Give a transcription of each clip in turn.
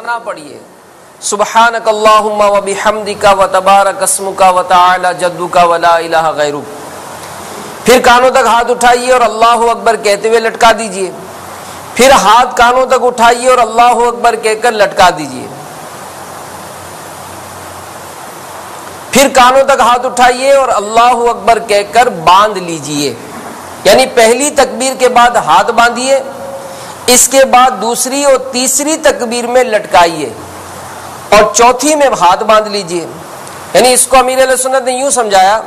نہ پڑھیے سبحانک اللہم و بحمدک و تبارک اسمک و تعالی جدک و لا الہ غیرک. پھر کانوں تک ہاتھ اٹھائیے اور اللہ اکبر کہتے ہوئے لٹکا دیجئے. پھر ہاتھ کانوں تک اٹھائیے اور اللہ اکبر کہہ کر لٹکا دیجئے. پھر کانوں تک ہاتھ اٹھائیے اور اللہ اکبر کہہ کر باندھ لیجئے. یعنی پہلی تکبیر کے بعد ہاتھ باندھیے، اس کے بعد دوسری اور تیسری تکبیر میں لٹکائیے اور چوتھی میں ہاتھ باندھ لیجئے. یعنی اس کو امیر اہل سنت نے یوں سمجھایا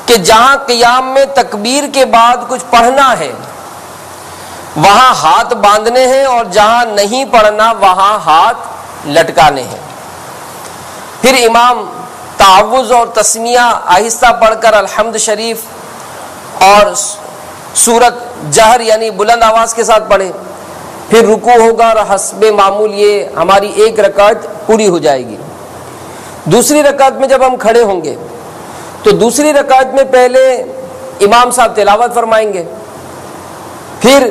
کہ جہاں قیام میں تکبیر کے بعد کچھ پڑھنا ہے وہاں ہاتھ باندھنے ہیں، اور جہاں نہیں پڑھنا وہاں ہاتھ لٹکانے ہیں. پھر امام تعوذ اور تسمیہ آہستہ پڑھ کر الحمد شریف اور سورت جہر یعنی بلند آواز کے ساتھ پڑھے. پھر رکوع ہوگا اور حسب معمول یہ ہماری ایک رکعت پوری ہو جائے گی. دوسری رکعت میں جب ہم کھڑے ہوں گے تو دوسری رکعت میں پہلے امام صاحب تلاوت فرمائیں گے، پھر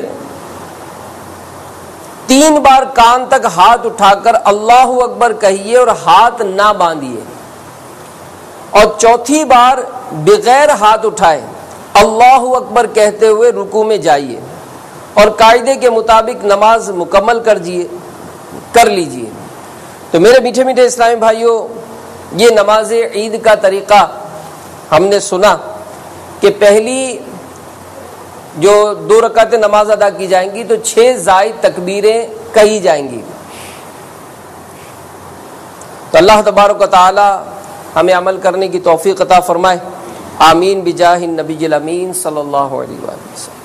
3 بار کان تک ہاتھ اٹھا کر اللہ اکبر کہیے اور ہاتھ نہ باندھیے، اور چوتھی بار بغیر ہاتھ اٹھائے اللہ اکبر کہتے ہوئے رکوع میں جائیے اور قاعدے کے مطابق نماز مکمل کر لیجئے. تو میرے میٹھے میٹھے اسلامی بھائیوں، یہ نماز عید کا طریقہ ہم نے سنا کہ پہلی جو 2 رکعتیں نماز ادا کی جائیں گی تو 6 زائد تکبیریں کہی جائیں گی. تو اللہ تبارک و تعالی ہمیں عمل کرنے کی توفیق عطا فرمائے. آمین بجاہ النبی الامین صلی اللہ علیہ وآلہ وسلم.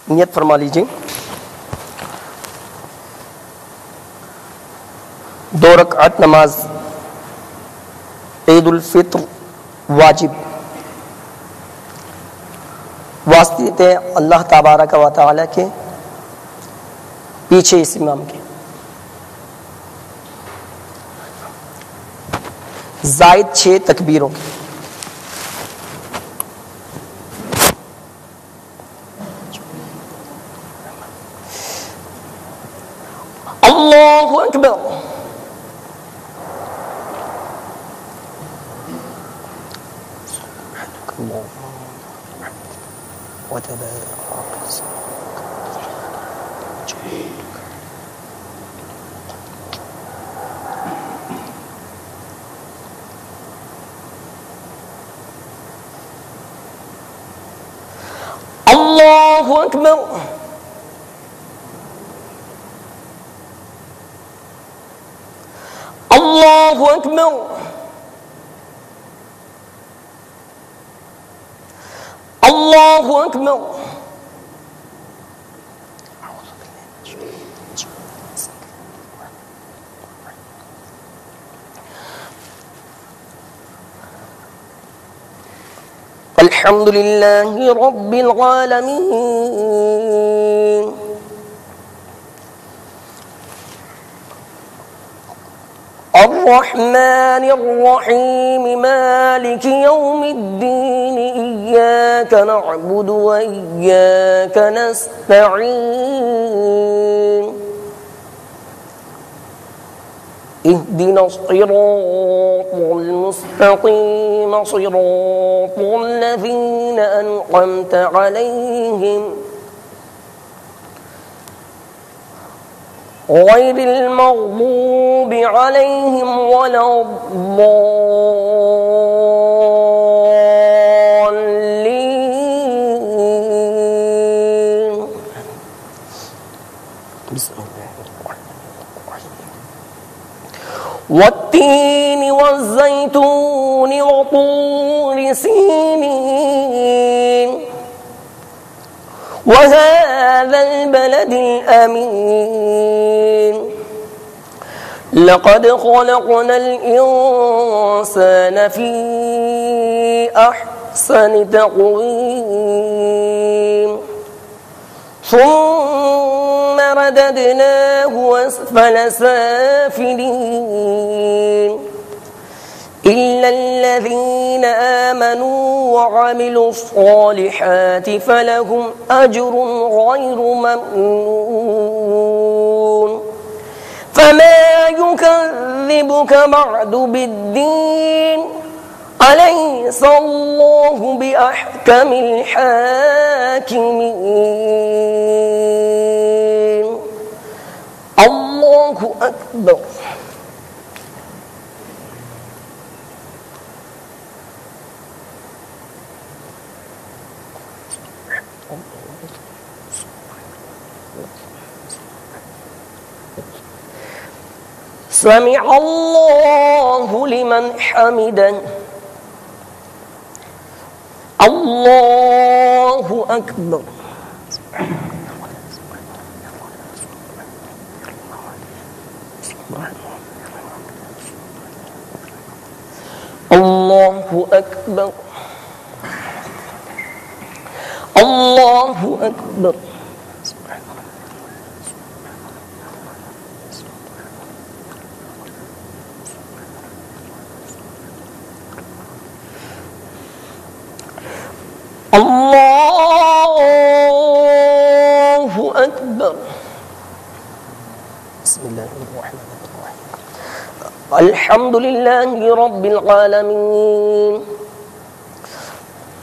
نیت فرما لیجیے. 2 رکعت نماز عید الفطر واجب. واسطے اللہ تبارک و تعالی کے، پیچھے اس امام کے. زائد 6 تکبیروں کے. اللہ اکبر. اللہ اکبر. اللہ اکبر. اللہ اکبر. الحمد للہ رب العالمین. الرحمن الرحمن الرحيم مالك يوم الدين إياك نعبد وإياك نستعين اهدنا الصراط المستقيم صراط الذين أنعمت عليهم غير المغضوب عليهم ولا الضالين. بسم الله الرحمن الرحيم. والتين والزيتون وطور سينين وهذا البلد الأمين لقد خلقنا الإنسان في أحسن تقويم ثم رددناه أسفل سافلين إلا الذين آمنوا وعملوا الصالحات فلهم أجر غير ممنون فما يكذبك بعد بالدين أليس الله بأحكم الحاكمين. الله أكبر. سمع الله لمن حمده. الله أكبر. الله أكبر. الله أكبر. الله أكبر. بسم الله الرحمن الرحيم. الحمد لله رب العالمين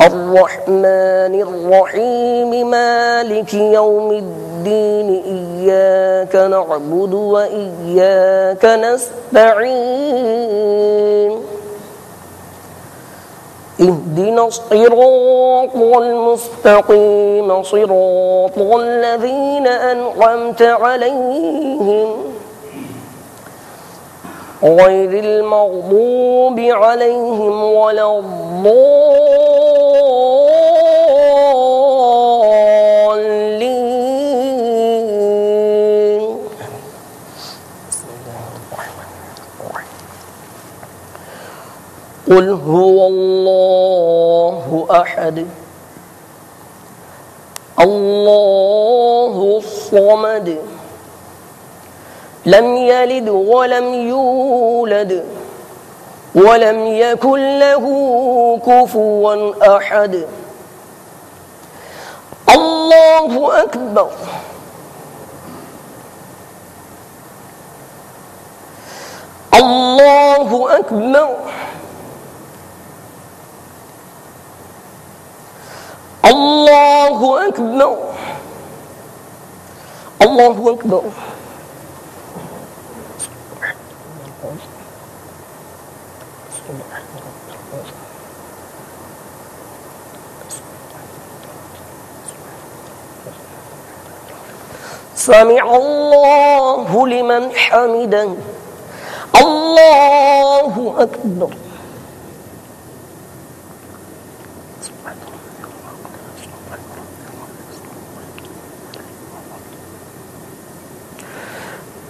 الرحمن الرحيم مالك يوم الدين إياك نعبد وإياك نستعين اهدنا الصراط المستقيم صراط الذين أنعمت عليهم غير المغضوب عليهم ولا الضالين. قل هو الله أحد الله الصمد لم يلد ولم يولد ولم يكن له كفوا أحد. الله أكبر. الله أكبر. الله أكبر. الله أكبر. سمع الله لمن حمده. الله أكبر.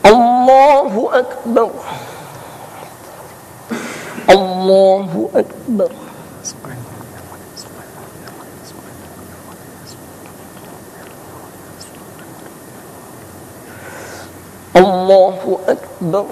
الله أكبر. الله أكبر. الله أكبر.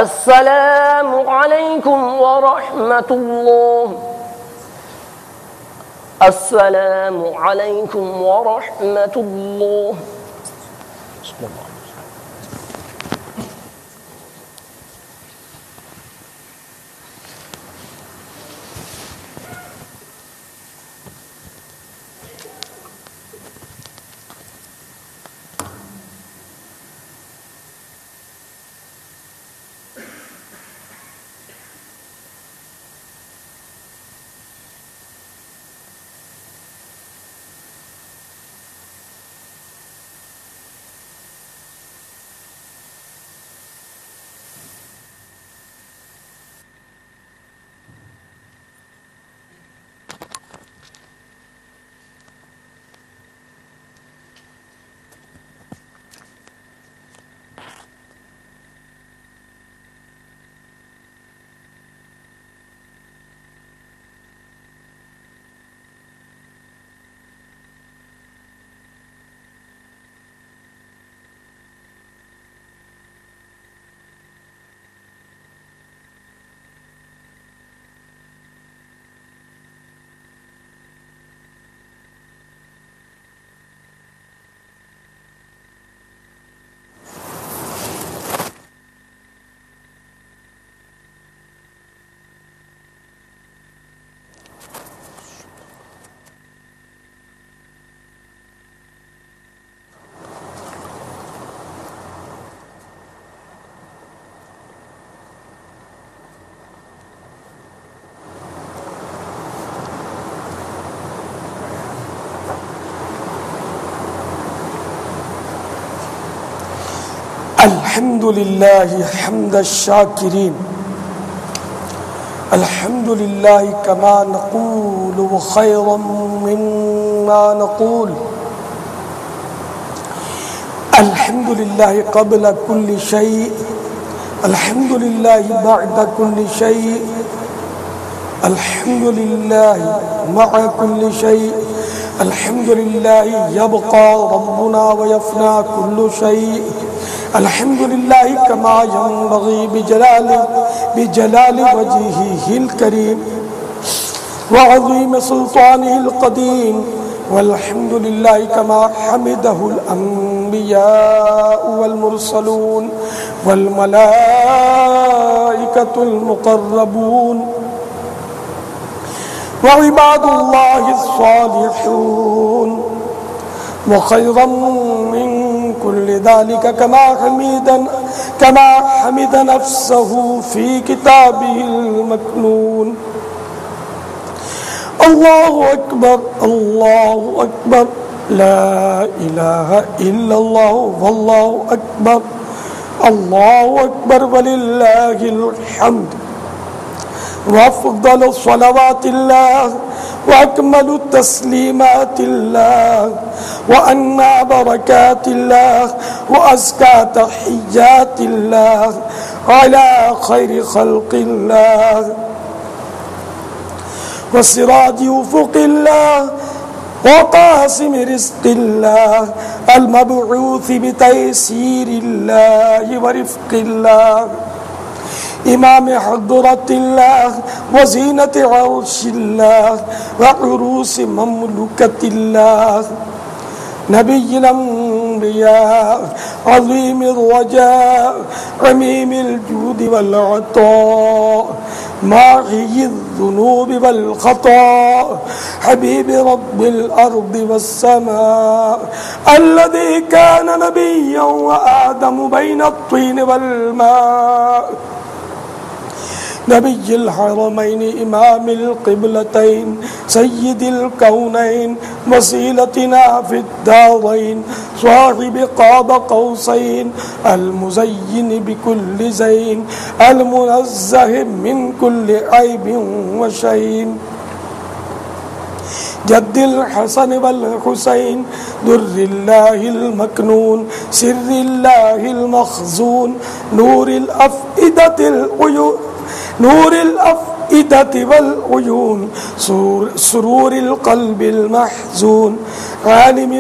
السلام علیکم ورحمۃ اللہ. السلام علیکم ورحمۃ اللہ. الحمد لله حمد الشاكرين. الحمد لله كما نقول وخيرا مما نقول. الحمد لله قبل كل شيء. الحمد لله بعد كل شيء. الحمد لله مع كل شيء. الحمد لله يبقى ربنا ويفنى كل شيء. الحمد لله كما ينبغي بجلال وجهه الكريم وعظيم سلطانه القديم. والحمد لله كما حمده الأنبياء والمرسلون والملائكة المقربون وعباد الله الصالحون. وخيرا من كل ذلك كما حمد نفسه في كتابه المكنون. الله أكبر الله أكبر لا إله إلا الله والله أكبر. الله أكبر ولله الحمد. وأفضل صلوات الله وأكمل التسليمات الله وأنى بركات الله وأزكى تحيات الله على خير خلق الله وسراج أفق الله وقاسم رزق الله المبعوث بتيسير الله ورفق الله إمام حضرة الله وزينة عرش الله وعروس مملكة الله. نبي الأنبياء عظيم الرجاء عميم الجود والعطاء ماحي الذنوب والخطاء حبيب رب الأرض والسماء الذي كان نبيا وآدم بين الطين والماء نبي الحرمين إمام القبلتين سيد الكونين وسيلتنا في الدارين صاحب قاب قوسين المزين بكل زين المنزه من كل عيب وشين جد الحسن والحسين در الله المكنون سر الله المخزون نور الأفئدة والعيون سرور القلب المحزون عالم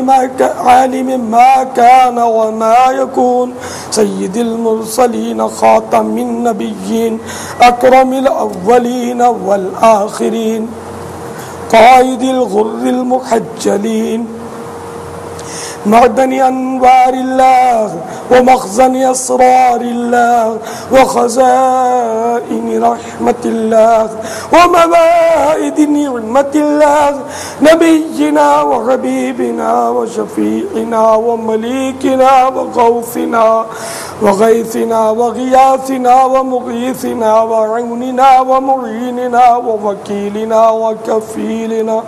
ما كان وما يكون سيد المرسلين خاتم النبيين أكرم الأولين والآخرين قائد الغر المحجلين معدن أنوار الله ومخزن أسرار الله وخزائن رحمة الله وموائد نعمة الله نبينا وحبيبنا وشفيعنا ومليكنا وغوثنا وغيثنا وغياثنا ومغيثنا وعوننا ومعيننا ووكيلنا وكفيلنا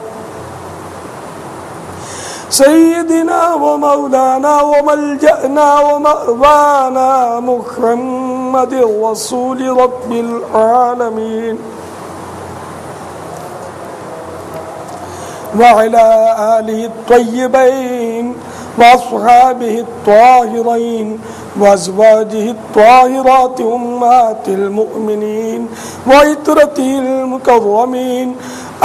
سيدنا ومولانا وملجأنا ومأوانا محمد رسول رب العالمين وعلى آله الطيبين وأصحابه الطاهرين وأزواجه الطاهرات أمهات المؤمنين وعترته المكرمين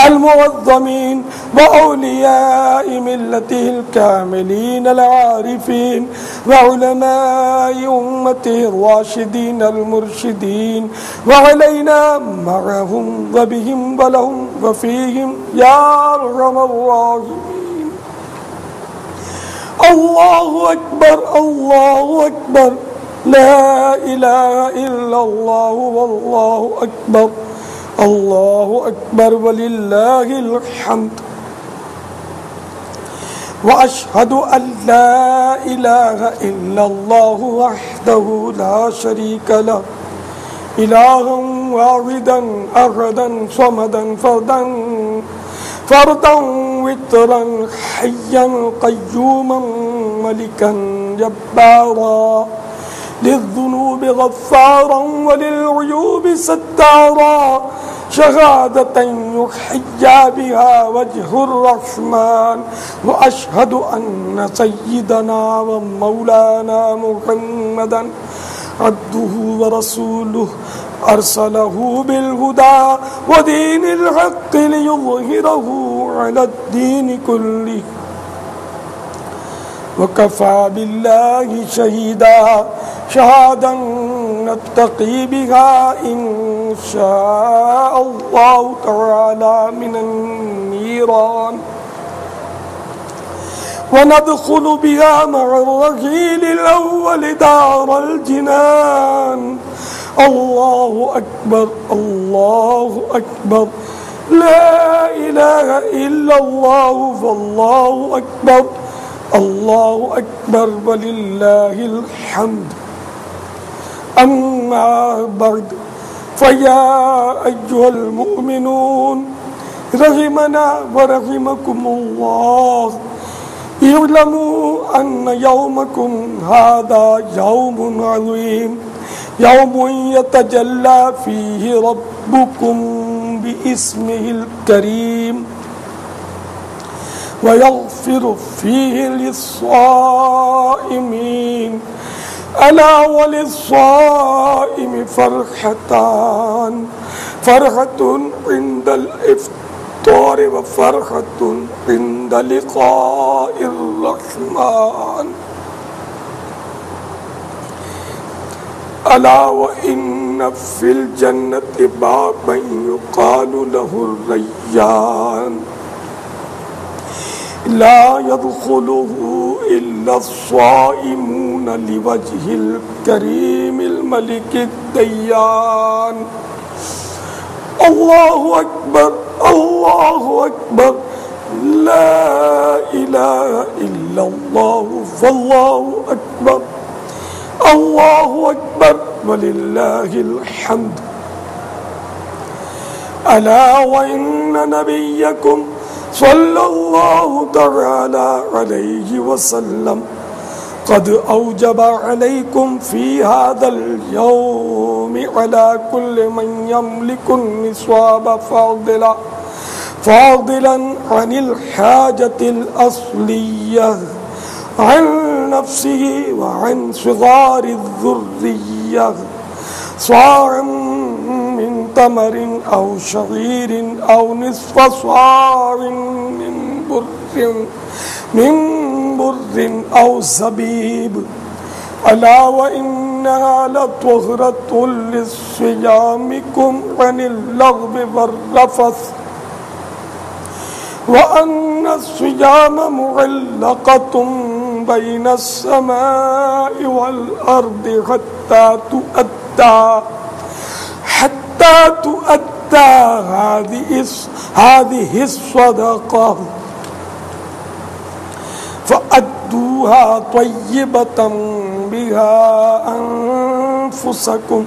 المعظمين وأولياء ملته الكاملين العارفين وعلماء أمته الراشدين المرشدين وعلينا معهم وبهم ولهم وفيهم يا أرحم الراحمين. الله أكبر الله أكبر لا إله إلا الله والله أكبر الله أكبر ولله الحمد. وأشهد أن لا إله إلا الله وحده لا شريك له إلها واحدا أحدا صمدا فردا وترا حيا قيوما ملكا جبارا للذنوب غفارا وللعيوب ستارا شهادة يحيى بها وجه الرحمن. وأشهد أن سيدنا ومولانا محمدا عبده ورسوله أرسله بالهدى ودين الحق ليظهره على الدين كله وكفى بالله شهيدا شهادا نتقي بها إن شاء الله تعالى من النيران وندخل بها مع الرجيل الأول دار الجنان. الله أكبر الله أكبر لا إله إلا الله فالله أكبر الله أكبر ولله الحمد. أما بعد فيا أيها المؤمنون رحمنا ورحمكم الله اعلموا أن يومكم هذا يوم عظيم يوم يتجلى فيه ربكم باسمه الكريم ويغفر فيه للصائمين. ألا وللصائم فرحتان فرحة عند الإفطار وفرحة عند لقاء الرحمن. ألا وإن في الجنة بابا يقال له الريان لا يدخله إلا الصائمون لوجه الكريم الملك الديان. الله أكبر الله أكبر لا إله إلا الله فالله أكبر الله أكبر ولله الحمد. ألا وإن نبيكم صلى الله تعالى عليه وسلم قد أوجب عليكم في هذا اليوم على كل من يملك النصاب فاضلا عن الحاجة الأصلية عن نفسه وعن صغار الذرية صاع من تمر أو شعير أو نصف صاع من بر أو زبيب. ألا وإنها لطهرة لصيامكم عن اللغو والرفث وأن الصيام معلقة بين السماء والأرض حتى تؤدى هذه الصدقة فأدوها طيبة بها أنفسكم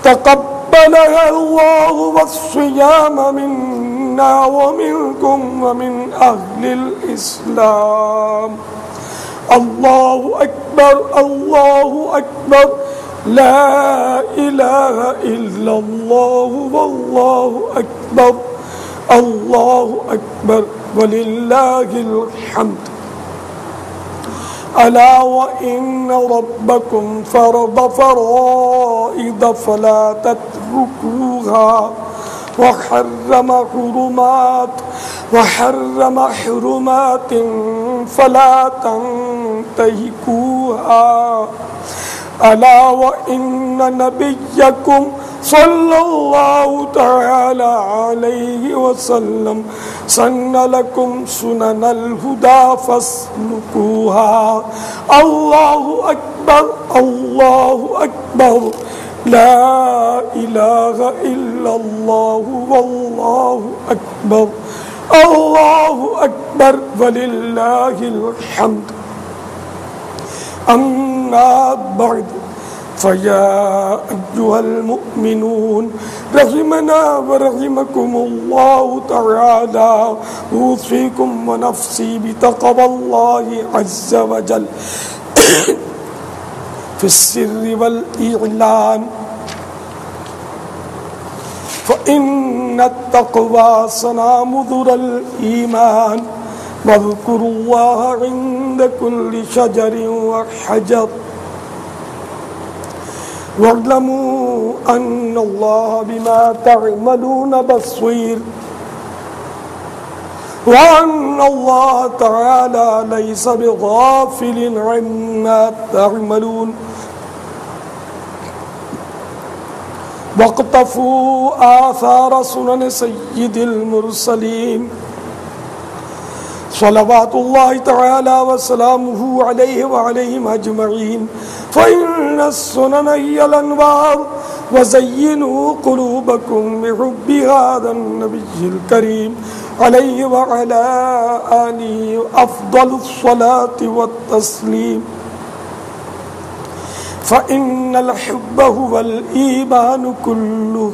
تقبلها الله والصيام منا ومنكم ومن أهل الإسلام. الله أكبر الله أكبر لا إله إلا الله والله أكبر الله أكبر ولله الحمد. ألا وإن ربكم فرض فرائض فلا تتركوها وحرم حرمات فلا تنتهكوها. ألا وإن نبيكم صلى الله تعالى عليه وسلم سن لكم سنن الهدى فاسلكوها. الله أكبر الله أكبر لا إله إلا الله والله أكبر الله أكبر ولله الحمد. أما بعد فيا أيها المؤمنون رحمنا ورحمكم الله تعالى أوصيكم ونفسي بتقوى الله عز وجل في السر والإعلان فإن التقوى صنام ذر الإيمان واذكروا الله عند كل شجر وحجر واعلموا أن الله بما تعملون بصير وأن الله تعالى ليس بغافل عما تعملون. واقتفوا آثار سنن سيد المرسلين صلوات الله تعالى وسلامه عليه وعليهم أجمعين فإن السنن هي الأنوار وزينوا قلوبكم بحب هذا النبي الكريم عليه وعلى آله أفضل الصلاة والتسليم. فإن الحب هو الإيمان كله.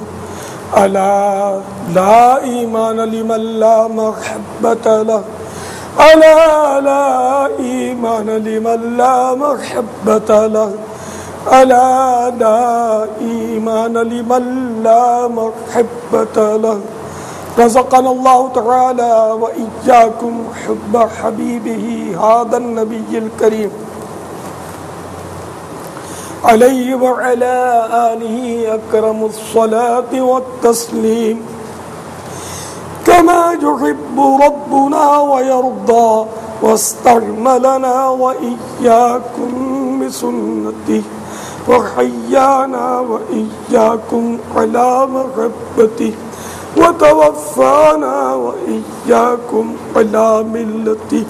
ألا لا إيمان لمن لا محبة له ألا لا إيمان لمن لا محبة له ألا لا إيمان لمن لا محبة له. رزقنا الله تعالى وإياكم حب حبيبه هذا النبي الكريم عليه وعلى آله أكرم الصلاة والتسليم كما يحب ربنا ويرضى واستعملنا وإياكم بسنته وحيانا وإياكم على محبته وتوفانا وإياكم على ملته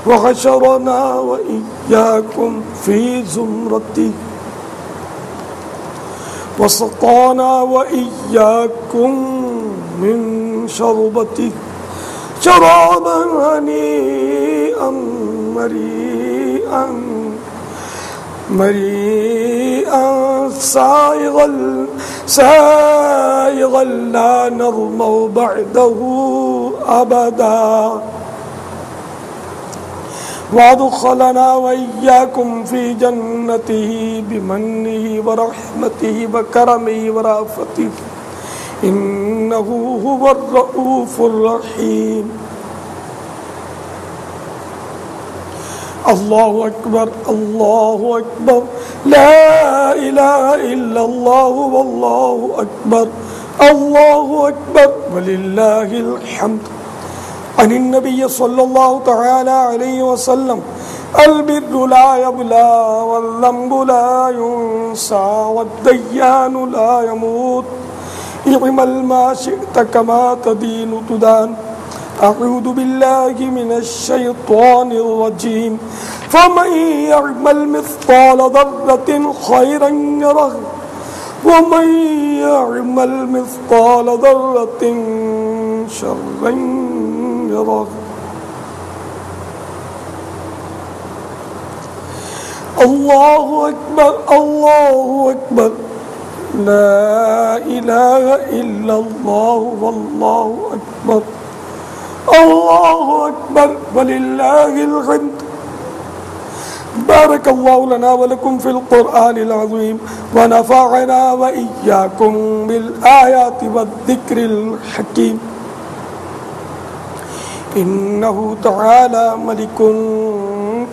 وحشرنا وإياكم في زمرته وسقانا وإياكم من شربته شرابا هنيئا مريئا مريئا سائغا لا نظمأ بعده أبدا وادخلنا وإياكم في جنته بمنه ورحمته وكرمه ورأفته إنه هو الرؤوف الرحيم. الله أكبر الله أكبر لا إله إلا الله والله أكبر الله أكبر ولله الحمد. عن النبي صلى الله تعالى عليه وسلم البر لا يبلى والذنب لا ينسى والديان لا يموت اعمل ما شئت كما تدين تدان. أعوذ بالله من الشيطان الرجيم. فمن يعمل مثقال ذرة خيرا يره ومن يعمل مثقال ذرة شرا يره. الله أكبر الله أكبر لا إله إلا الله والله أكبر الله أكبر ولله الحمد. بارك الله لنا ولكم في القرآن العظيم ونفعنا وإياكم بالآيات والذكر الحكيم. إنه تعالى ملك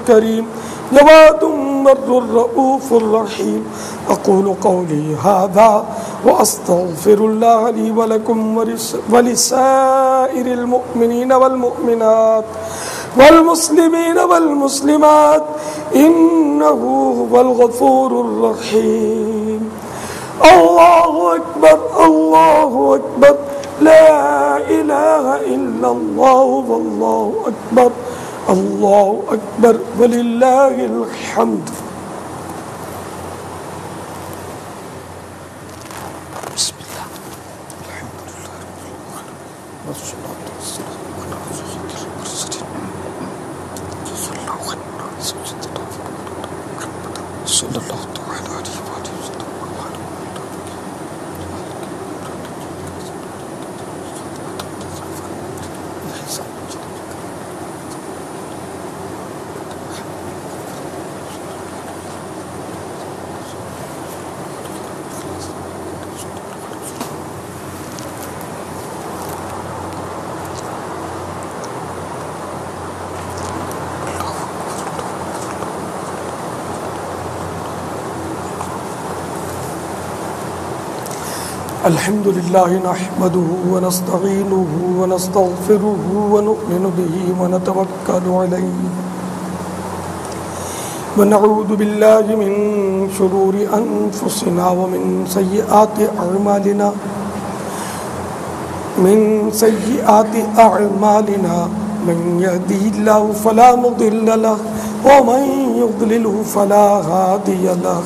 كريم جواد بر رؤوف رحيم. أقول قولي هذا وأستغفر الله لي ولكم ولسائر المؤمنين والمؤمنات والمسلمين والمسلمات إنه هو الغفور الرحيم. الله أكبر الله أكبر لا إله إلا الله والله أكبر الله أكبر ولله الحمد. بسم الله الحمد لله والصلاة والسلام على رسول الله صلى الله تعالى عليه وآله وسلم. الحمد لله نحمده ونستعينه ونستغفره ونؤمن به ونتوكل عليه ونعوذ بالله من شرور أنفسنا ومن سيئات أعمالنا من يهده الله فلا مضل له ومن يضلله فلا هادي له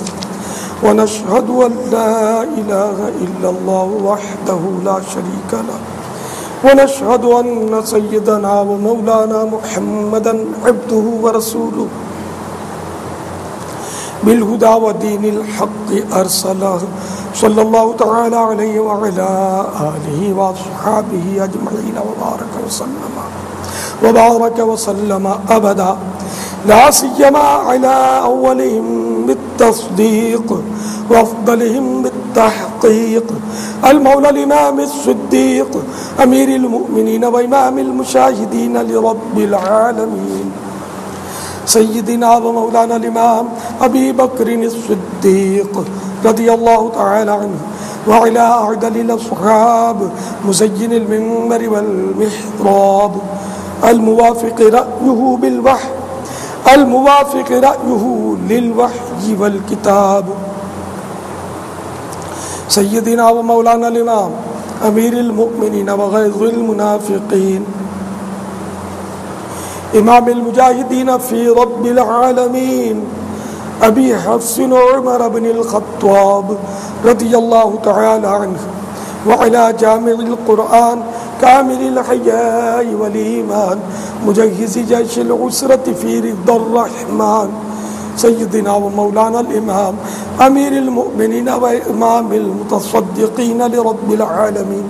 ونشهد أن لا إله إلا الله وحده لا شريك له ونشهد أن سيدنا ومولانا محمدا عبده ورسوله بالهدى ودين الحق أرسله صلى الله تعالى عليه وعلى آله وأصحابه أجمعين وبارك وسلم أبدا لا سيما على أولهم بالتصديق وأفضلهم بالتحقيق المولى الإمام الصديق أمير المؤمنين وإمام المشاهدين لرب العالمين سيدنا ومولانا الإمام أبي بكر الصديق رضي الله تعالى عنه وعلى أعدل الأصحاب مزين المنبر والمحراب الموافق رأيه للوحي والكتاب سيدنا ومولانا الإمام أمير المؤمنين وغيظ المنافقين إمام المجاهدين في رب العالمين أبي حفص عمر بن الخطاب رضي الله تعالى عنه وعلى جامع القرآن كامل الحياء والإيمان مجهز جيش العسرة في رضا الرحمن سيدنا ومولانا الإمام أمير المؤمنين وإمام المتصدقين لرب العالمين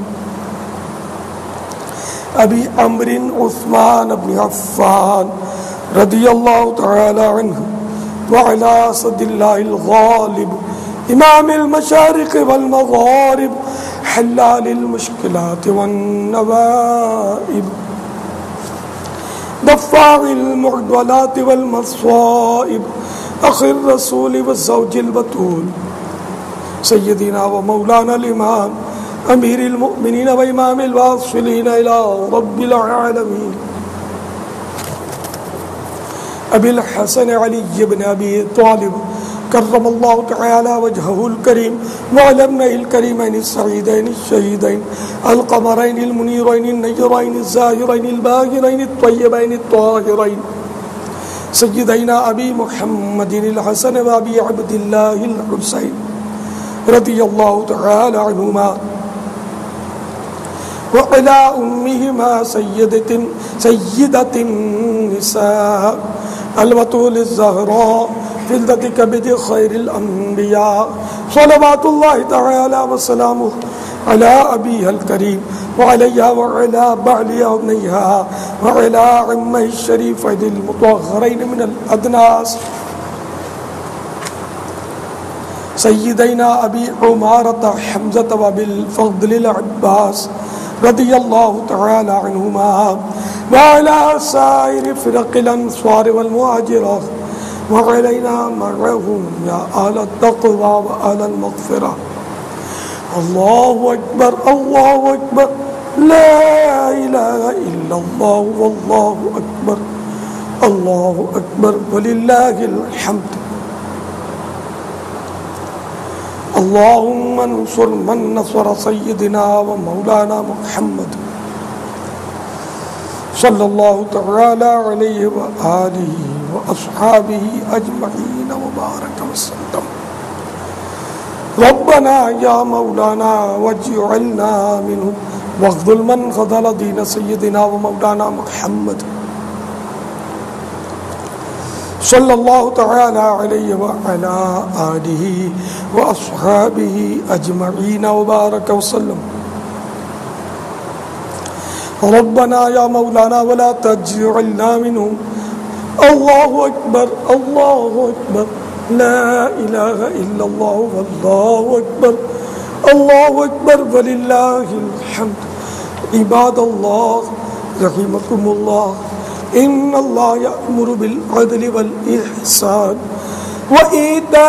أبي عمرو عثمان بن عفان رضي الله تعالى عنه وعلى أسد الله الغالب إمام المشارق والمغارب حلال المشكلات والنوائب دفاع المعضلات والمصائب أخي الرسول والزوج البتول سيدنا ومولانا الإمام أمير المؤمنين وإمام الواصلين إلى رب العالمين أبي الحسن علي بن أبي طالب كرم الله تعالى وجهه الكريم وعلى ابنه الكريمين السعيدين الشهيدين القمرين المنيرين النيرين الزاهرين الباهرين الطيبين الطاهرين سيدنا أبي محمد الحسن وأبي عبد الله الحسين رضي الله تعالى عنهما وعلى أمهما سيدة النساء البتول الزهراء فلدة كبد خير الأنبياء صلوات الله تعالى وسلامه على أبيها الكريم وعليها وعلى بعلها وابنيها وعلى عمه الشريفين المطهرين من الأدناس سيدنا أبي عمارة حمزة وبالفضل العباس رضي الله تعالى عنهما وعلى سائر فرق الأنصار والمهاجرات وعلينا معهم يا أهل التقوى وأهل المغفرة الله أكبر الله أكبر لا إله إلا الله والله أكبر الله أكبر ولله الحمد اللهم انصر من نصر سيدنا ومولانا محمد صلى الله تعالى عليه وآله وأصحابه أجمعين وبارك وسلم ربنا يا مولانا واجعلنا منهم واخذل من خذل دين سيدنا ومولانا محمد صلى الله تعالى عليه وعلى آله وأصحابه أجمعين وبارك وسلم ربنا يا مولانا ولا تجعلنا منهم الله أكبر الله أكبر لا إله إلا الله والله أكبر الله أكبر ولله الحمد عباد الله رحمكم الله إن الله يأمر بالعدل والإحسان وإيتاء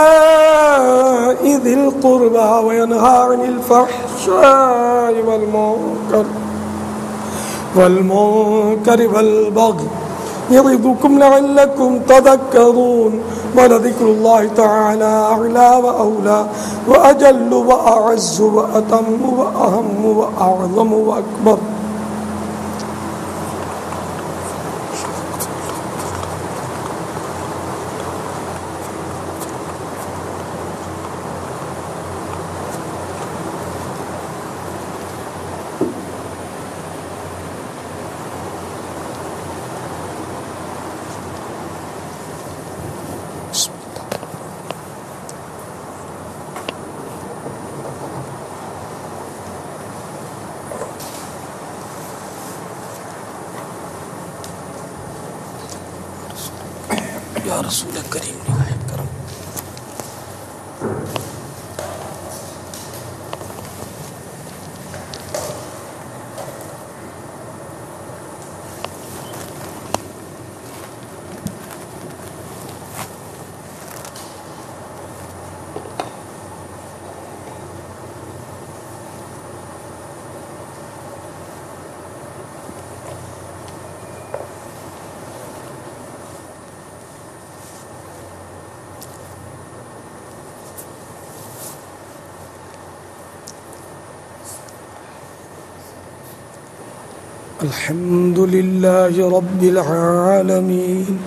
ذي القربى وينهى عن الفحشاء والمنكر والبغي يعظكم لعلكم تذكرون ولذكر الله تعالى أعلى وأولى وأجل وأعز وأتم وأهم وأعظم وأكبر یا رسول کریم نہایت کرم الحمد لله رب العالمين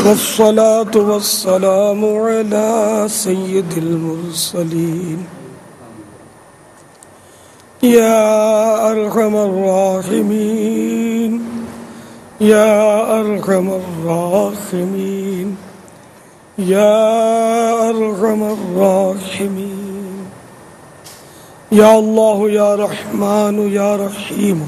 والصلاة والسلام على سيد المرسلين يا أرحم الراحمين يا أرحم الراحمين یا ارحم الراحمین، یا اللہ یا رحمان یا رحیم۔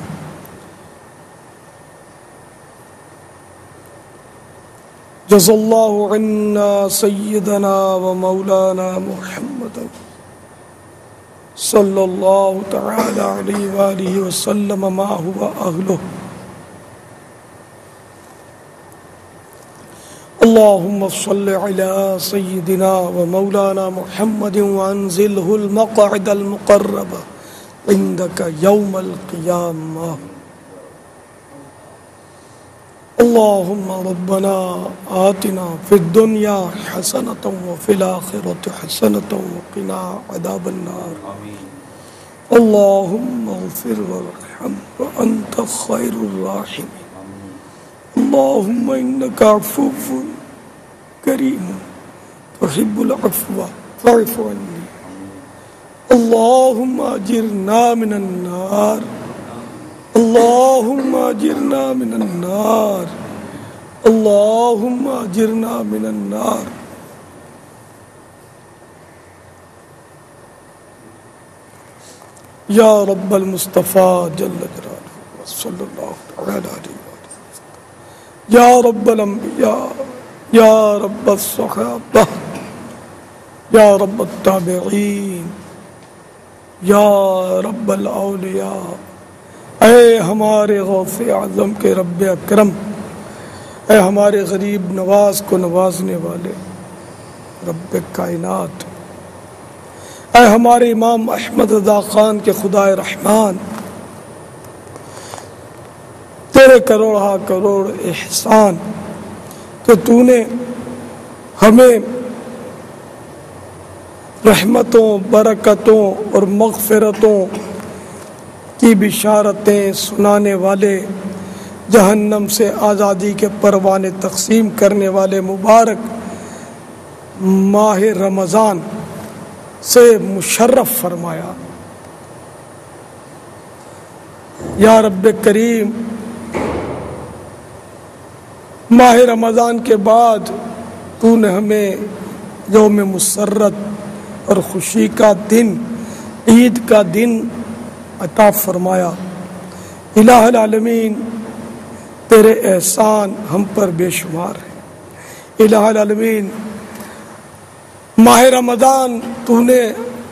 جزا اللہ عنا سیدنا و مولانا محمد صلی اللہ تعالی علیہ وآلہ وسلم ما هو اہلہ۔ اللہم صل علی سیدنا و مولانا محمد وانزلہ المقعد المقرب عندک یوم القیامہ۔ اللہم ربنا آتنا فی الدنیا حسنة وفی الآخرة حسنة وقنا عذاب النار۔ اللہم اغفر وارحم وانت خیر الراحمین۔ اللہم انکا عفو کریم تحب العفو فاعف عنی۔ اللہم اجرنا من النار، اللہم اجرنا من النار، اللہم اجرنا من النار۔ یا رب المصطفیٰ جل جلالہ صلی اللہ تعالی علیہ وسلم، یا رب الانبیاء، یا رب الصحابہ، یا رب التابعین، یا رب الاولیاء، اے ہمارے غوث اعظم کے رب اکرم، اے ہمارے غریب نواز کو نوازنے والے رب کائنات، اے ہمارے امام احمد رضا خان کے خدائے رحمان، تیرے کروڑہ کروڑ احسان کہ تو نے ہمیں رحمتوں، برکتوں اور مغفرتوں کی بشارتیں سنانے والے، جہنم سے آزادی کے پروانے تقسیم کرنے والے مبارک ماہ رمضان سے مشرف فرمایا۔ یا رب کریم، ماہ رمضان کے بعد تو نے ہمیں یوم مسرت اور خوشی کا دن، عید کا دن عطا فرمایا۔ الہ العالمین، تیرے احسان ہم پر بے شمار ہیں۔ الہ العالمین، ماہ رمضان تو نے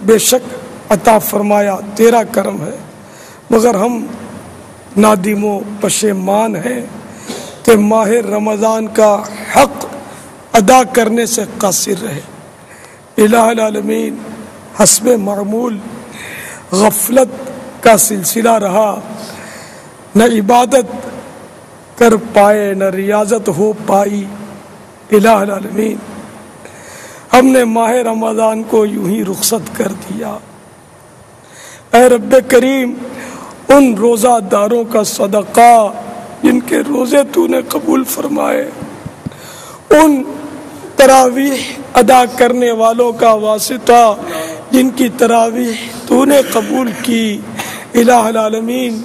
بے شک عطا فرمایا، تیرا کرم ہے، مگر ہم نادم و پشیمان ہیں کہ ماہ رمضان کا حق ادا کرنے سے قاصر رہے۔ الہ العالمین، حسب معمول غفلت کا سلسلہ رہا، نہ عبادت کر پائے نہ ریاضت ہو پائی۔ الہ العالمین، ہم نے ماہ رمضان کو یوں ہی رخصت کر دیا۔ اے رب کریم، ان روزہ داروں کا صدقہ جن کے روزے تو نے قبول فرمائے، ان تراویح ادا کرنے والوں کا واسطہ جن کی تراویح تو نے قبول کی، الہ العالمین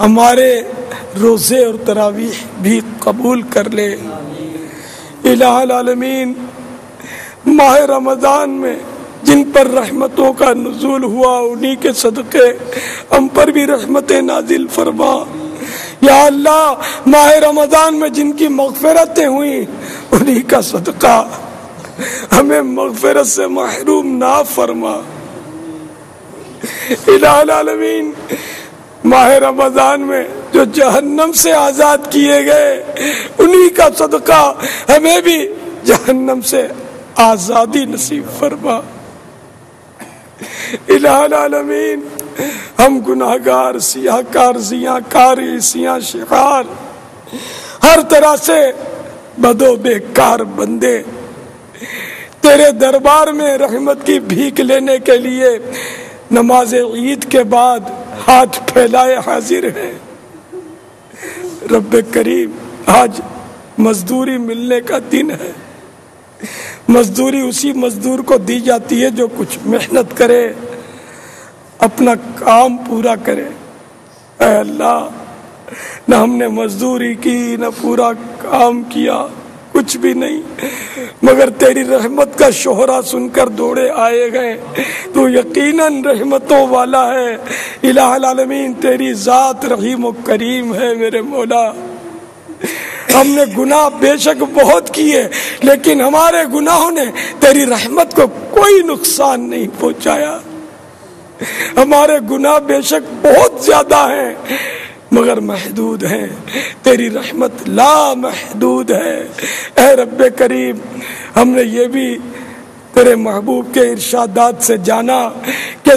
ہمارے روزے اور تراویح بھی قبول کر لے۔ الہ العالمین، ماہ رمضان میں جن پر رحمتوں کا نزول ہوا، انہی کے صدقے ہم پر بھی رحمتیں نازل فرما۔ یا اللہ، ماہ رمضان میں جن کی مغفرتیں ہوئیں، انہی کا صدقہ ہمیں مغفرت سے محروم نہ فرما۔ الہ العالمین، ماہ رمضان میں جو جہنم سے آزاد کیے گئے، انہی کا صدقہ ہمیں بھی جہنم سے آزادی نصیب فرما۔ الہ العالمین، ہم گناہگار، سیاہ کار، زیاں کاری، سیاہ شکار، ہر طرح سے بد و بیکار بندے تیرے دربار میں رحمت کی بھیک لینے کے لیے نماز عید کے بعد ہاتھ پھیلائے حاضر ہیں۔ رب کریم، آج مزدوری ملنے کا دن ہے۔ مزدوری اسی مزدور کو دی جاتی ہے جو کچھ محنت کرے، اپنا کام پورا کرے۔ اے اللہ، نہ ہم نے مزدوری کی، نہ پورا کام کیا، کچھ بھی نہیں، مگر تیری رحمت کا شہرا سن کر دوڑے آئے گئے۔ تو یقیناً رحمتوں والا ہے۔ الہ العالمین تیری ذات رحیم و کریم ہے میرے مولا۔ ہم نے گناہ بے شک بہت کیے، لیکن ہمارے گناہوں نے تیری رحمت کو کوئی نقصان نہیں پہنچایا۔ ہمارے گناہ بے شک بہت زیادہ ہیں مگر محدود ہیں، تیری رحمت لا محدود ہے۔ اے رب کریم، ہم نے یہ بھی تیرے محبوب کے ارشادات سے جانا کہ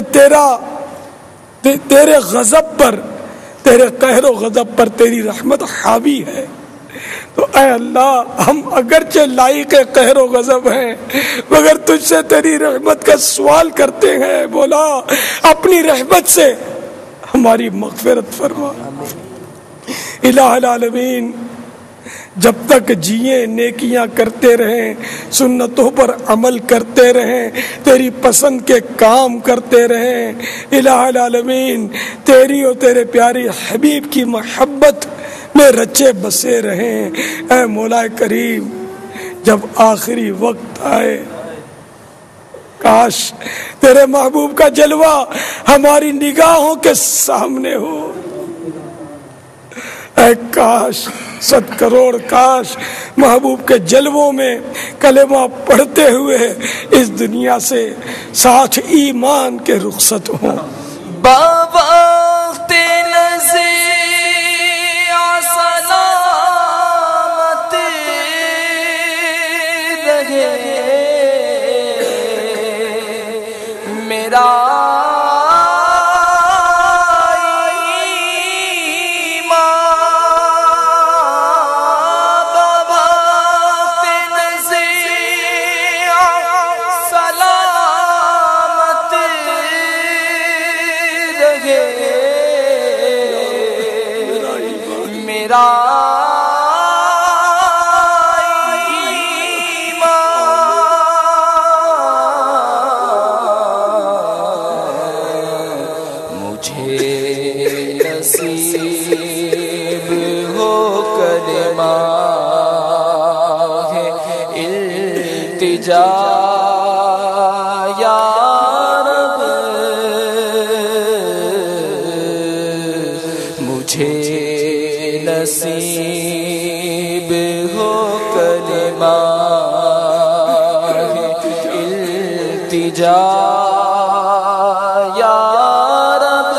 تیرے غضب پر، تیرے قہر و غضب پر تیری رحمت حاوی ہے۔ تو اے اللہ، ہم اگرچہ لائق قہر و غضب ہیں مگر تجھ سے تیری رحمت کا سوال کرتے ہیں۔ مولا اپنی رحمت سے ہماری مغفرت فرما۔ الہ العالمین جب تک جییں نیکیاں کرتے رہیں، سنتوں پر عمل کرتے رہیں، تیری پسند کے کام کرتے رہیں، الہ العالمین تیری اور تیرے پیارے حبیب کی محبت میں رچے بسے رہیں۔ اے مولا کریم، جب آخری وقت آئے کاش تیرے محبوب کا جلوہ ہماری نگاہوں کے سامنے ہو۔ اے کاش، 100 کروڑ کاش محبوب کے جلووں میں کلمہ پڑھتے ہوئے اس دنیا سے ساتھ ایمان کے رخصت ہوں۔ بوقت نزیع سلامت رہے میرا یا رب مجھے نصیب ہو کلمہ التجا یا رب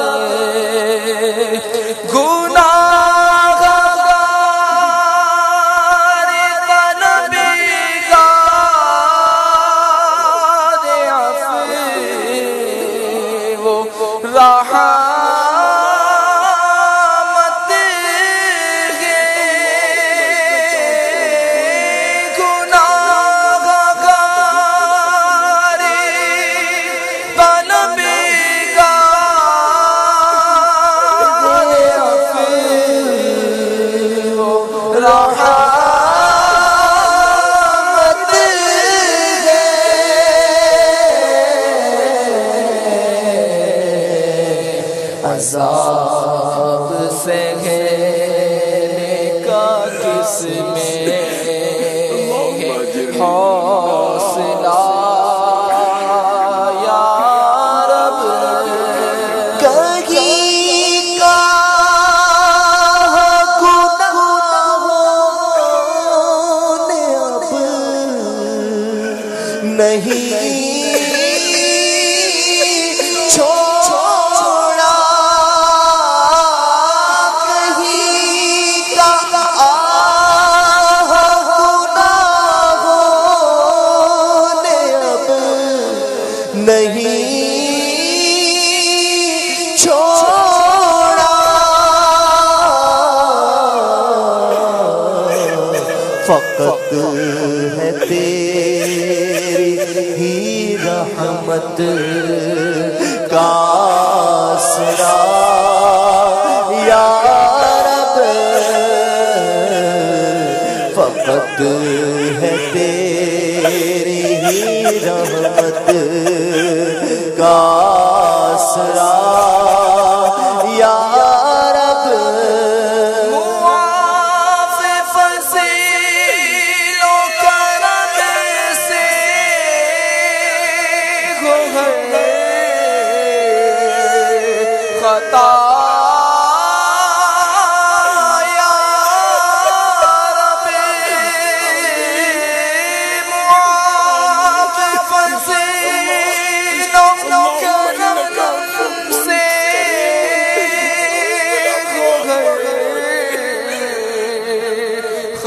عذاب سہنے کا کس میں حوصلہ یا رب کہیں کا گناہوں نے اب نہیں فقط ہے تیری ہی رحمت کا آسرا یا رب، فقط ہے تیری ہی رحمت کا آسرا یا رب، معاف فضیلوں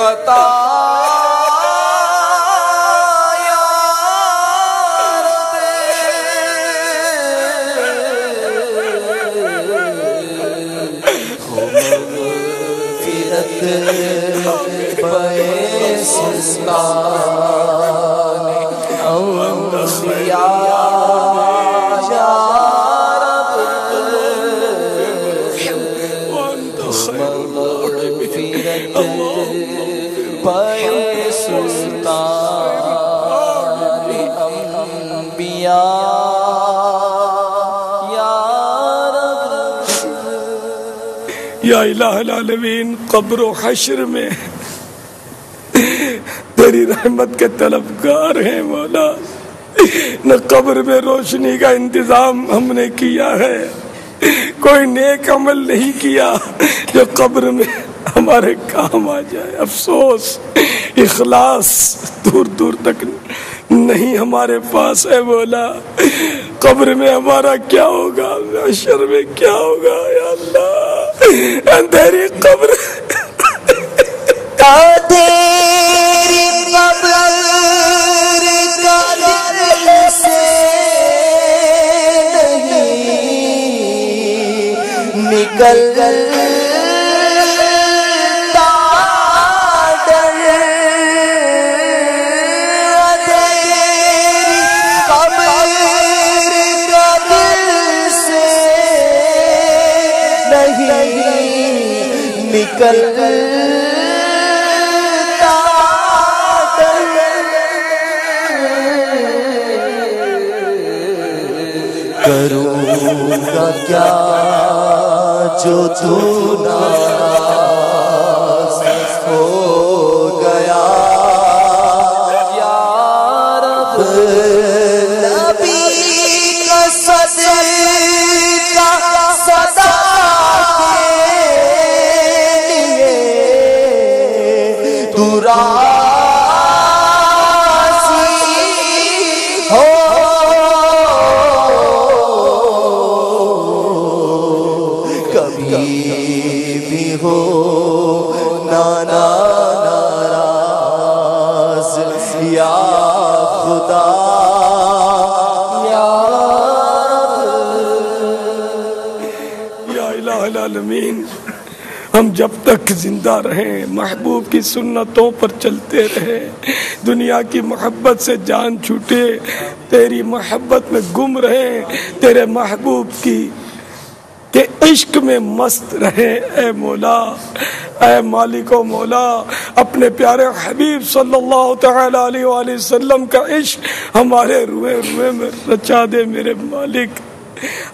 عطا یا الہ العالمین، قبر و حشر میں تیری رحمت کے طلبگار ہیں مولا۔ نہ قبر میں روشنی کا انتظام ہم نے کیا ہے، کوئی نیک عمل نہیں کیا جو قبر میں ہمارے کام آ جائے۔ افسوس، اخلاص دور دور تک نہیں ہمارے پاس ہے مولا۔ قبر میں ہمارا کیا ہوگا، حشر میں کیا ہوگا یا اللہ؟ اندھیری قبر تیری قبر کا دل سے نہیں نکل کروں گا کیا جو تو ناراض ہو گیا یا رب۔ نبی کا صدقہ صدا کے لیے تو راضی ہو۔ ہو نانا ناراض یا خدا یا الہ العالمین، ہم جب تک زندہ رہیں محبوب کی سنتوں پر چلتے رہیں، دنیا کی محبت سے جان چھوٹے تیری محبت میں گم رہیں، تیرے محبوب کی کہ عشق میں مست رہے۔ اے مولا، اے مالک و مولا، اپنے پیارے حبیب صلی اللہ تعالی علیہ وآلہ وسلم کا عشق ہمارے روئے روئے میں رچا دے میرے مالک۔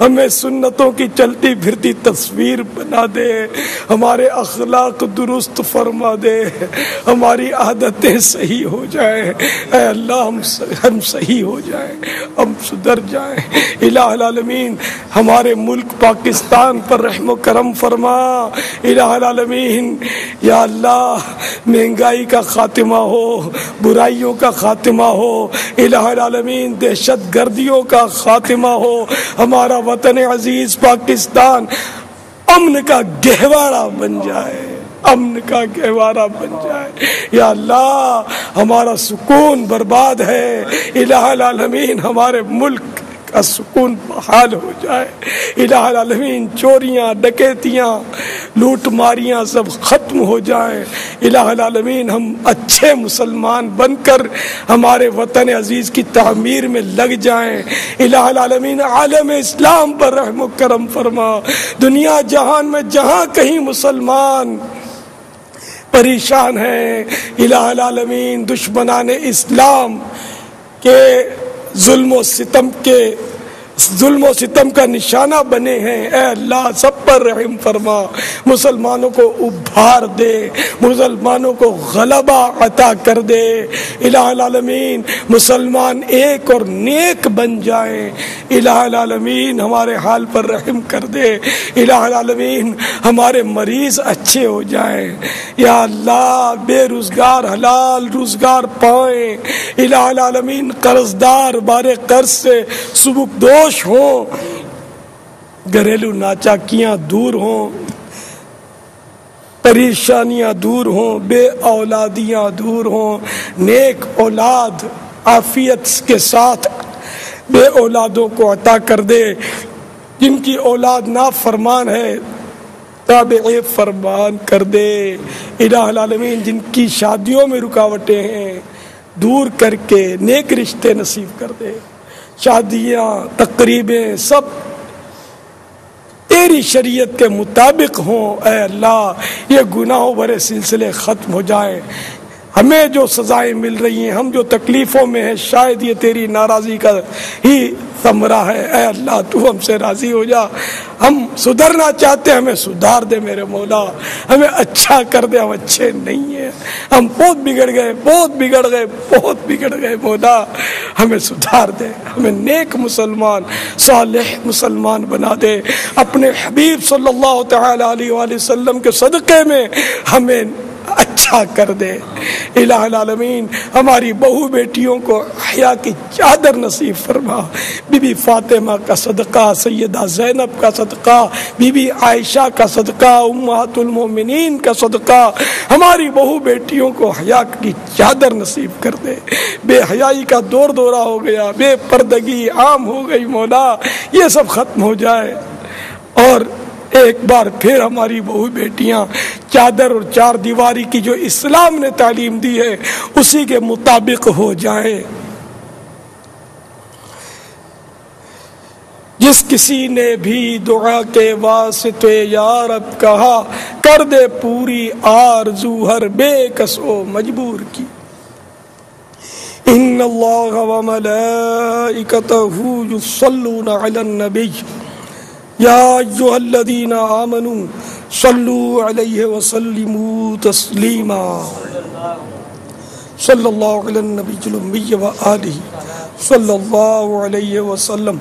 ہمیں سنتوں کی چلتی پھرتی تصویر بنا دے، ہمارے اخلاق درست فرما دے، ہماری عادتیں صحیح ہو جائیں۔ اے اللہ، ہم صحیح ہو جائیں، ہم سدھر جائیں۔ الہ العالمین، ہمارے ملک پاکستان پر رحم و کرم فرما۔ الہ العالمین، یا اللہ، مہنگائی کا خاتمہ ہو، برائیوں کا خاتمہ ہو۔ الہ العالمین، دہشت گردیوں کا خاتمہ ہو۔ ہمارا وطن عزیز پاکستان امن کا گہوارہ بن جائے، امن کا گہوارہ بن جائے۔ یا اللہ، ہمارا سکون برباد ہے، الہ العالمین ہمارے ملک کا سکون بحال ہو جائے۔ الہ العالمین، چوریاں، ڈکیتیاں، لوٹ ماریاں سب ختم ہو جائیں۔ الہ العالمین، ہم اچھے مسلمان بن کر ہمارے وطن عزیز کی تعمیر میں لگ جائیں۔ الہ العالمین، عالم اسلام پر رحم و کرم فرما۔ دنیا جہان میں جہاں کہیں مسلمان پریشان ہیں، الہ العالمین دشمنان اسلام کے ظلم و ستم کا نشانہ بنے ہیں، اے اللہ سب پر رحم فرما۔ مسلمانوں کو ابھار دے، مسلمانوں کو غلبہ عطا کر دے۔ الہ العالمین، مسلمان ایک اور نیک بن جائیں۔ الہ العالمین، ہمارے حال پر رحم کر دے۔ الہ العالمین، ہمارے مریض اچھے ہو جائیں۔ یا اللہ، بے روزگار حلال روزگار پائیں۔ الہ العالمین، قرضدار بارے قرض سے سبکدوش ہوں، گھریلو ناچاکیاں دور ہوں۔ پریشانیاں دور ہوں، بے اولادیاں دور ہوں، نیک اولاد عافیت کے ساتھ بے اولادوں کو عطا کر دے، جن کی اولاد نافرمان ہے تابع فرمان کر دے، الہ العالمین جن کی شادیوں میں رکاوٹیں ہیں دور کر کے نیک رشتے نصیب کر دے، شادیاں تقریبیں سب تیری شریعت کے مطابق ہوں۔ اے اللہ یہ گناہوں بھرے سلسلے ختم ہو جائیں، ہمیں جو سزائیں مل رہی ہیں، ہم جو تکلیفوں میں ہیں، شاید یہ تیری ناراضی کا ہی ثمرہ ہے۔ اے اللہ تو ہم سے راضی ہو جا، ہم سدھرنا چاہتے ہیں، ہمیں سدھار دے میرے مولا، ہمیں اچھا کر دے، ہم اچھے نہیں ہیں، ہم بہت بگڑ گئے بہت بگڑ گئے مولا، ہمیں سدھار دے، ہمیں نیک مسلمان صالح مسلمان بنا دے، اپنے حبیب صلی اللہ تعالی علیہ وآلہ وسلم کے صدقے میں ہمیں اچھا کر دے۔ الہ العالمین ہماری بہو بیٹیوں کو حیا کی چادر نصیب فرما، بی بی فاطمہ کا صدقہ، سیدہ زینب کا صدقہ، بی بی عائشہ کا صدقہ، امہات المومنین کا صدقہ، ہماری بہو بیٹیوں کو حیا کی چادر نصیب کر دے۔ بے حیائی کا دور دورہ ہو گیا، بے پردگی عام ہو گئی مولا، یہ سب ختم ہو جائے، اور ایک بار پھر ہماری بہو بیٹیاں چادر اور چار دیواری کی جو اسلام نے تعلیم دی ہے اسی کے مطابق ہو جائیں۔ جس کسی نے بھی دعا کے واسطے یا رب کہا، کر دے پوری آرزو ہر بے کس و مجبور کی۔ ان اللہ و ملائکتہ یصلون علی النبی یا ایھا الذین آمنوا صلوا علیہ وسلموا تسلیما۔ صلی اللہ علی النبی الامی وآلہ صلی اللہ علیہ وسلم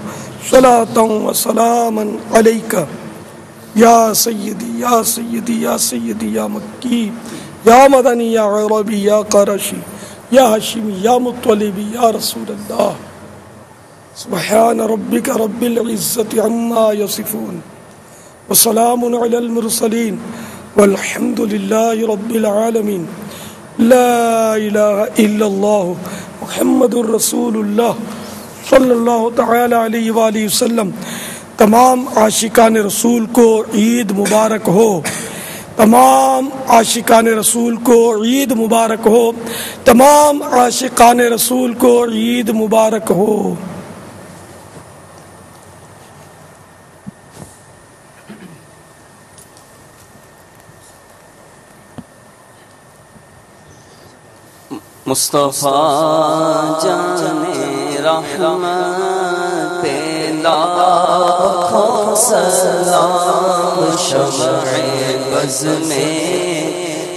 صلاۃ و سلاما علیک یا سیدی یا سیدی یا سیدی یا مکی یا مدنی یا عربی یا قرشی یا ہاشمی یا مطلبی یا رسول اللہ۔ سبحان ربک رب العزت عما یصفون وسلام علی المرسلین والحمد للہ رب العالمین۔ لا الہ الا اللہ محمد الرسول اللہ صلی اللہ تعالی علیہ وآلہ وسلم۔ تمام عاشقان رسول کو عید مبارک ہو، تمام عاشقان رسول کو عید مبارک ہو، تمام عاشقان رسول کو عید مبارک ہو۔ مصطفیٰ جانے رحمت پہ لاکھوں سلام، شمع بز میں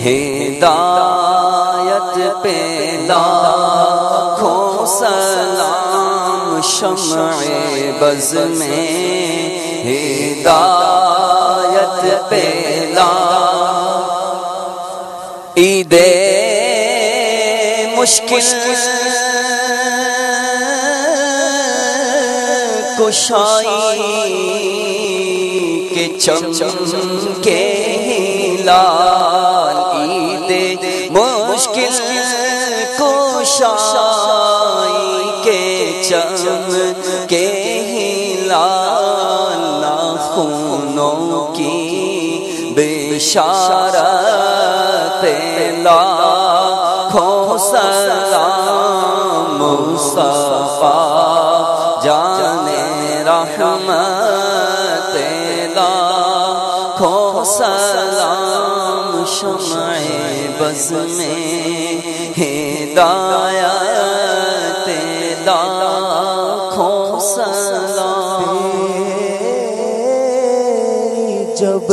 ہدایت پہ لاکھوں سلام، شمع بز میں ہدایت پہ عید مشکل کشائی کے چمکے لال، عید مشکل کشائی کے چمکے لال، ناخنوں کی بشارت لاکھوں سلام، مصطفیٰ جانے رحمت لاکھوں سلام، شمع بز میں ہدایت لاکھوں سلام۔ جب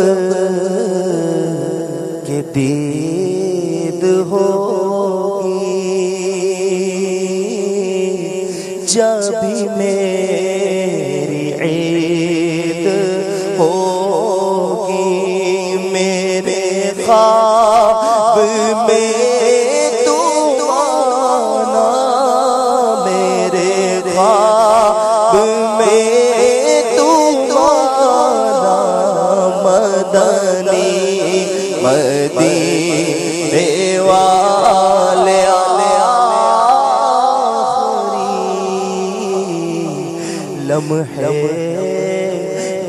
کہ دید ہوگی، جب میری عید ہوگی، میرے خواب میں تو آنا، میرے خواب میں تو آنا، مدنی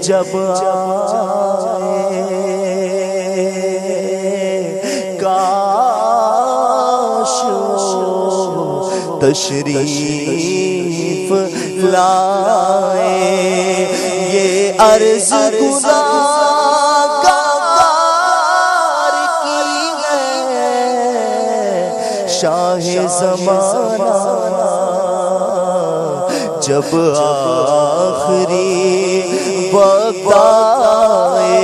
جب آئے کاش وہ تشریف لائے یہ عرض گناہگار کی ہے شاہ زمانہ جب آخری وقت آئے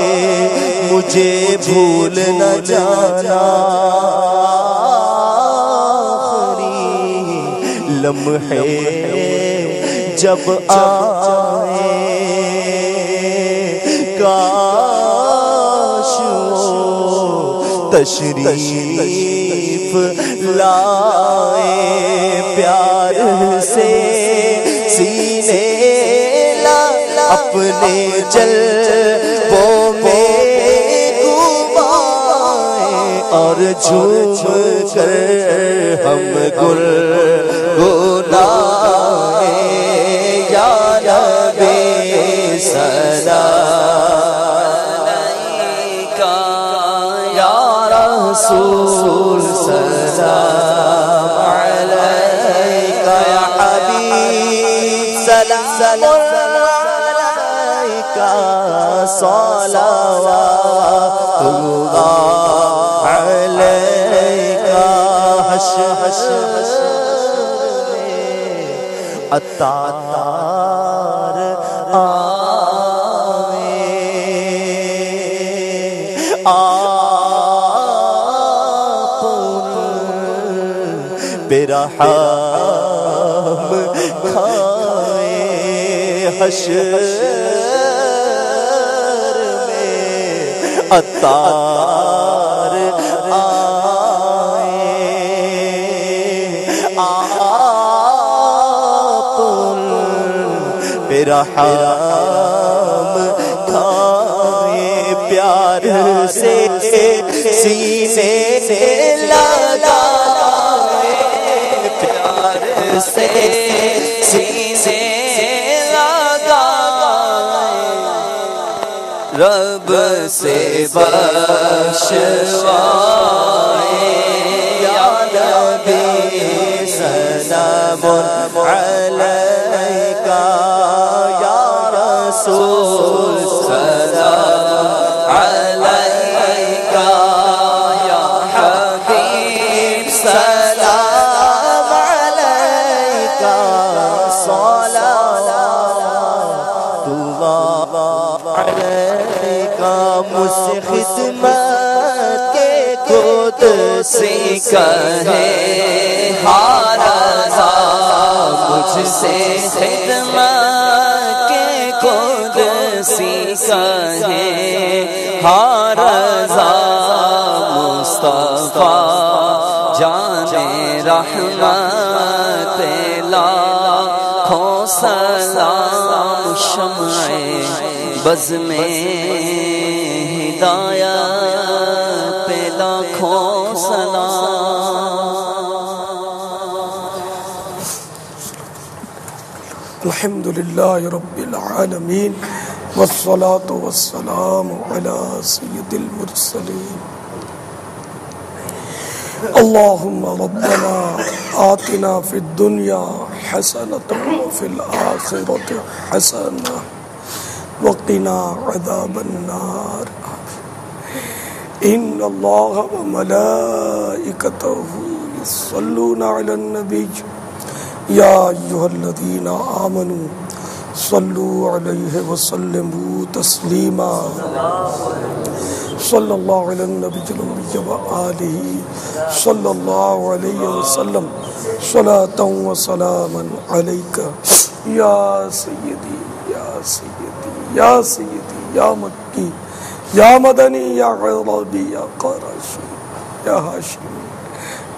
مجھے بھول نہ جانا آخری لمحے جب آئے کاش وہ تشریف لائے پیار سے سینے اپنے جلووں میں گھمائے اور جھوم کر ہم گنگنائے یا نبی سلام علیکہ یا رسول سلام علیکہ یا حبیب سلام صلوات اللہ علیکہ حشر عطار آئے آپ برحم کھائے حشر عطار آئے آپ برحم کھائے پیار سے سینے لگائے پیار سے سینے رب سے بخشوائے یا نبی سلام علیکہ یا رسول سلام علیکہ یا حبیب سلام علیکہ صلوات اللہ علیکہ مجھ سے خدمت کے قدسی کہے ہر رضا مجھ سے خدمت کے قدسی کہے ہر رضا مصطفیٰ جان رحمت لاکھوں سلام شمع بز میں ہدایت پہ لاکھوں سلام الحمدللہ رب العالمین والصلاة والسلام علی سید المرسلین اللہم ربنا آتنا فی الدنیا حسنة وفی الآخرة حسنة وقنا عذاب النار ان اللہ وملائکتہ یصلون علی النبی یا ایھا الذین آمنوا صلوا علیہ وسلموا تسلیما صلی اللہ علی النبی الأمی وآلہ صلی اللہ علیہ وسلم صلاة وسلاما علیک یا سیدی یا سیدی یا سیدی یا مکی یا مدنی یا عربی یا قرشی یا ہاشمی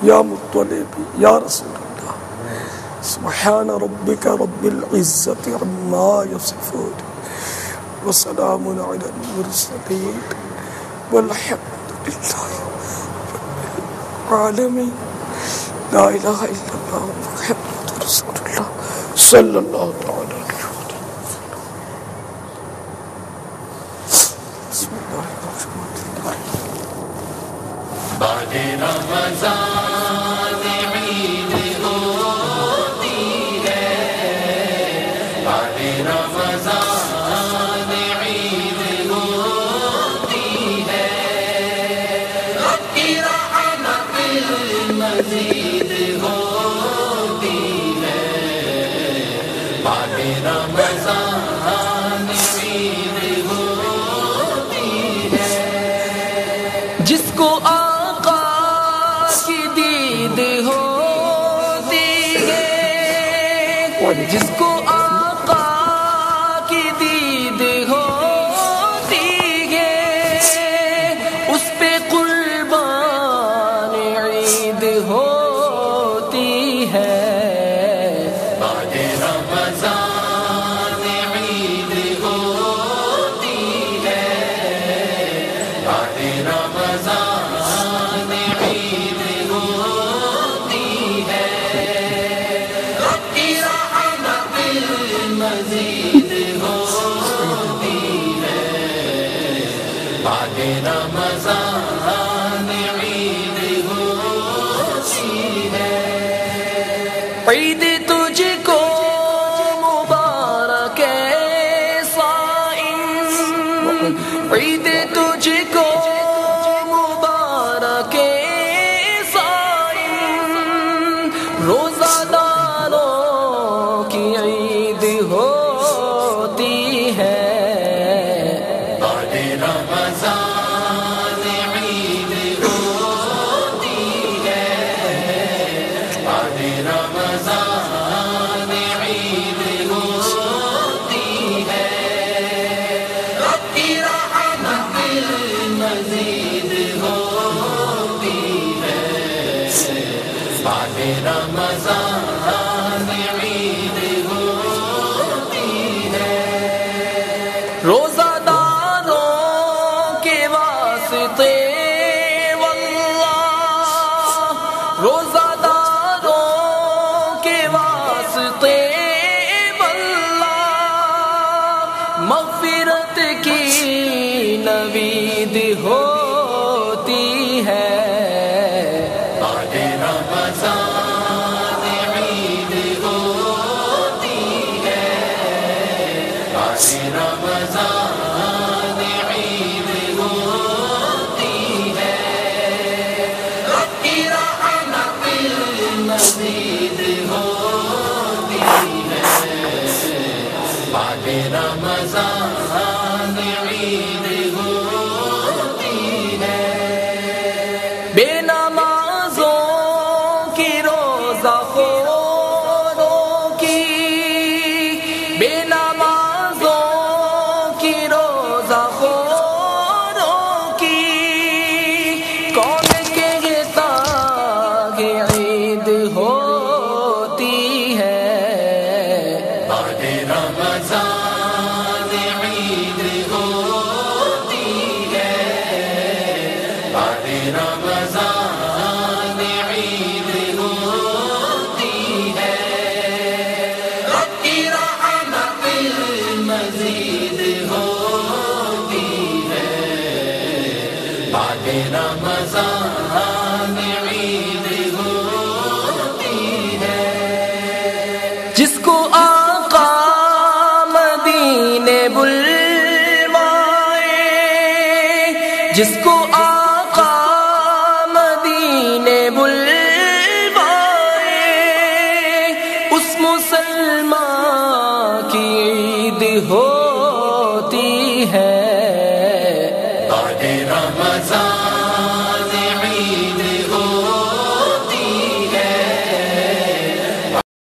یا مطلبی یا رسول اللہ سبحان ربک رب العزت عما یصفون وسلام علی المرسلین والحمد للہ رب العالمین لا الہ الا اللہ محمد رسول اللہ صلی اللہ تعالی علیہ وسلم. بعد رمضان عید ہوتی ہے، بعد رمضان عید ہوتی ہے، رب کی رحمت مزید ہوتی ہے، بعد رمضان عید ہوتی ہے، جس کو آقا کی دید ہوتی ہے، جس کو آقا کی دید ہوتی ہے، اس پہ قربان عید ہوتی ہے، بعد رمضان عید ہوتی ہے، بعد رمضان عید ہوتی ہے، رب کی رحمت مزید ہوتی ہے، بعد رمضان عید ہوتی ہے۔ عید تجھ کو مبارک ہے صائم، عید تجھ کو مبارک ہے صائم، روزہ داروں کی عید ہوتی ہے، بعد رمضان عید ہوتی ہے، بعد رمضان عید ہوتی ہے، رب کی رحمت مزید ہوتی ہے، بعد رمضان عید ہوتی ہے۔ روزہ داروں کے واسطے واللہ، روزہ داروں کے واسطے واللہ، مغفرت کی نوید ہوتی ہے، بعد رمضان عید ہوتی ہے، بعد رمضان عید ہوتی ہے، رب کی رحمت مزید ہوتی ہے، بعد رمضان عید ہوتی ہے۔ بے نمازوں کی روزہ خوروں کی، بے نمازوں کی روزہ خوروں کی، کون کہتا کہ عید ہوتی ہے، بعد رمضان عید ہوتی ہے، بعد رمضان عید ہوتی ہے، رب کی رحمت مزید ہوتی ہے، بعد رمضان عید ہوتی ہے۔ جس کو آقا مدینے بلوائے، جس کو آقا مدینے بلوائے، اس مسلمان کی عید ہو